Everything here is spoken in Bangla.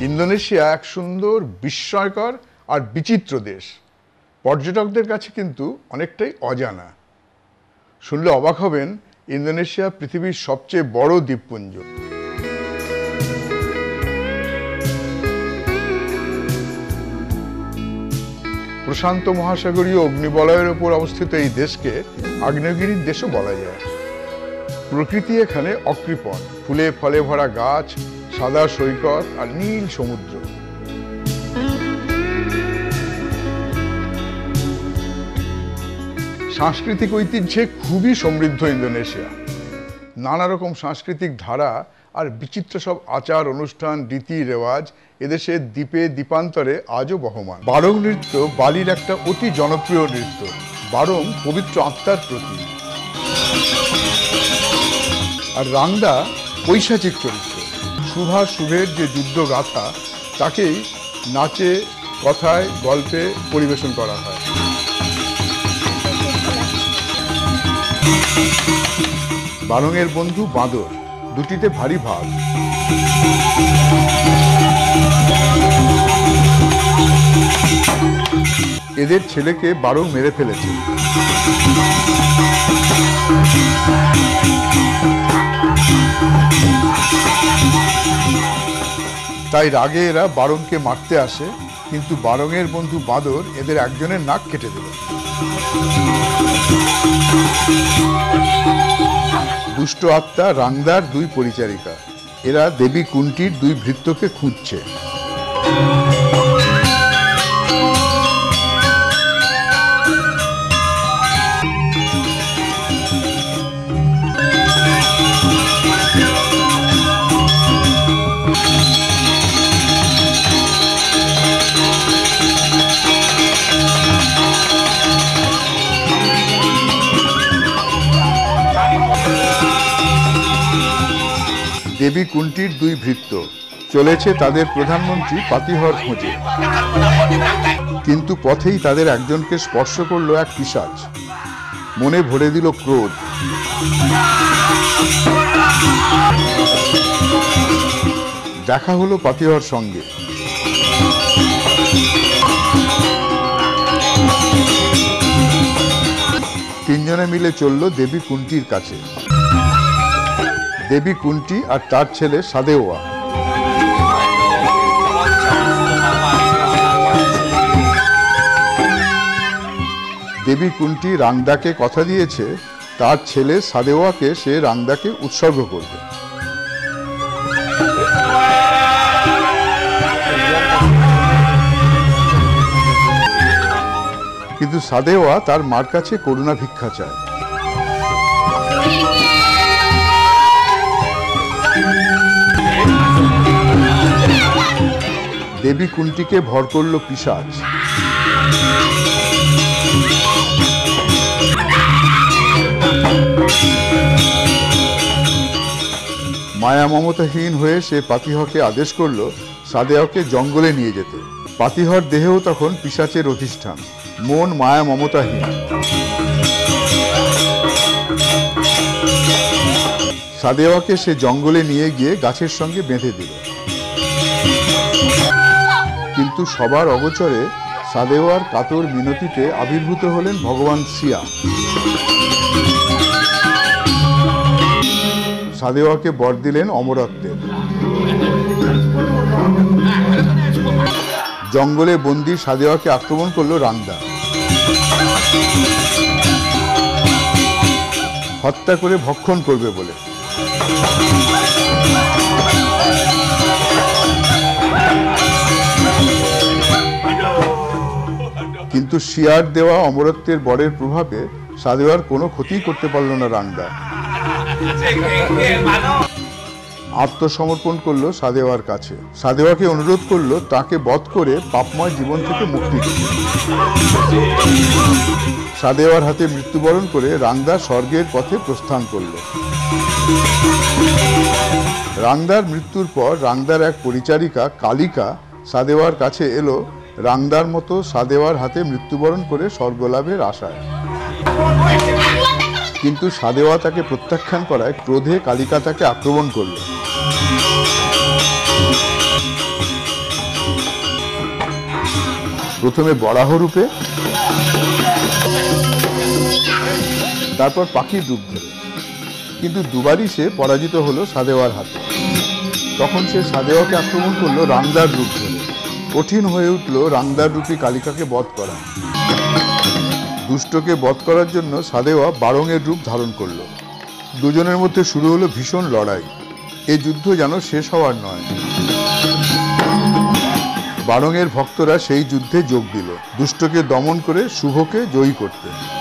ইন্দোনেশিয়া এক সুন্দর, বিস্ময়কর আর বিচিত্র দেশ। পর্যটকদের কাছে কিন্তু অনেকটাই অজানা। শুনলে অবাক হবেন, ইন্দোনেশিয়া পৃথিবীর সবচেয়ে বড় দ্বীপপুঞ্জ। প্রশান্ত মহাসাগরীয় অগ্নিবলয়ের উপর অবস্থিত এই দেশকে আগ্নেয়গিরির দেশও বলা যায়। প্রকৃতি এখানে অকৃপণ, ফুলে ফলে ভরা গাছ, সাদা সৈকত আর নীল সমুদ্র। সাংস্কৃতিক ঐতিহ্যে খুবই সমৃদ্ধ ইন্দোনেশিয়া। নানা রকম সাংস্কৃতিক ধারা আর বিচিত্র সব আচার অনুষ্ঠান, রীতি রেওয়াজ এদেশের দ্বীপে দ্বীপান্তরে আজও বহমান। বারং নৃত্য বালির একটা অতি জনপ্রিয় নৃত্য। বারং পবিত্র আত্মার প্রতীক। আর রাংদা পৈশাচিক চরিত্র। শুভা শুভের যে যুদ্ধ গাথা, তাকেই নাচে, কথায়, গল্পে পরিবেশন করা হয়। বারংয়ের বন্ধু বাঁদর, দুটিতে ভারী ভাব। এদের ছেলেকে বারং মেরে ফেলেছে। তাই রাগে এরা বারংকে মারতে আসে, কিন্তু বারংয়ের বন্ধু বাঁদর এদের একজনের নাক কেটে দিল। দুষ্ট আত্মা রাংদার দুই পরিচারিকা। এরা দেবী কুন্টির দুই ভৃত্যকে খুঁজছে। দেবী কুন্টির দুই ভৃত্য চলেছে তাদের প্রধানমন্ত্রী পাতিহর খোঁজে, কিন্তু পথেই তাদের একজনকে স্পর্শ করলো এক পিশাচ। মনে ভরে দিল ক্রোধ। দেখা হলো পাতিহর সঙ্গে। তিনজনে মিলে চলল দেবী কুন্টির কাছে। দেবী কুন্টি আর তার ছেলে সাদেওয়া। দেবী কুন্টি রাংদাকে কথা দিয়েছে তার ছেলে সাদেওয়াকে সে রাংদাকে উৎসর্গ করবে। কিন্তু সাদেওয়া তার মার কাছে করুণা ভিক্ষা চায়। দেবী কুন্টিকে ভর করল পিশাচ। মায়া মমতাহীন হয়ে সে পাতিহকে আদেশ করল সাদেওয়াকে জঙ্গলে নিয়ে যেতে। পাতিহর দেহেও তখন পিশাচের অধিষ্ঠান, মন মায়া মমতাহীন। সাদেওয়াকে সে জঙ্গলে নিয়ে গিয়ে গাছের সঙ্গে বেঁধে দিল। কিন্তু সবার অগোচরে সাদেওয়ার কাতর মিনতিতে আবির্ভূত হলেন ভগবান শিয়া। সাদেওয়াকে বর দিলেন অমরত্বের। জঙ্গলে বন্দী সাদেওয়াকে আক্রমণ করল রাংদা। হত্যা করে ভক্ষণ করবে বলে। কিন্তু শিয়ার দেওয়া অমরত্বের বরের প্রভাবে সাদেওয়ার কোনো ক্ষতি করতে পারল না রাংদা। আত্মসমর্পণ করলো সাদেওয়ার কাছে। সাদেওয়াকে অনুরোধ করলো তাকে বধ করে পাপময় জীবন থেকে মুক্তি দিতে। সাদেওয়ার হাতে মৃত্যুবরণ করে রাংদা স্বর্গের পথে প্রস্থান করল। রাংদার মৃত্যুর পর রাংদার এক পরিচারিকা কালিকা সাদেওয়ার কাছে এলো রাংদার মতো সাদেওয়ার হাতে মৃত্যুবরণ করে স্বর্গলাভের আশায়। কিন্তু সাদেওয়া তাকে প্রত্যাখ্যান করায় ক্রোধে কালিকা তাকে আক্রমণ করল। প্রথমে বরাহ রূপে, তারপর পাখির রূপ ধরে। কিন্তু দুবারই সে পরাজিত হলো সাদেওয়ার হাতে। তখন সে সাদেওয়াকে আক্রমণ করলো রাংদার রূপ ধরে। কঠিন হয়ে উঠল রাংদার রূপী কালিকাকে বধ করা। দুষ্টকে বধ করার জন্য সাদেওয়া বারংয়ের রূপ ধারণ করলো। দুজনের মধ্যে শুরু হলো ভীষণ লড়াই। এই যুদ্ধ যেন শেষ হওয়ার নয়। বারংয়ের ভক্তরা সেই যুদ্ধে যোগ দিল, দুষ্টকে দমন করে শুভকে জয়ী করতে।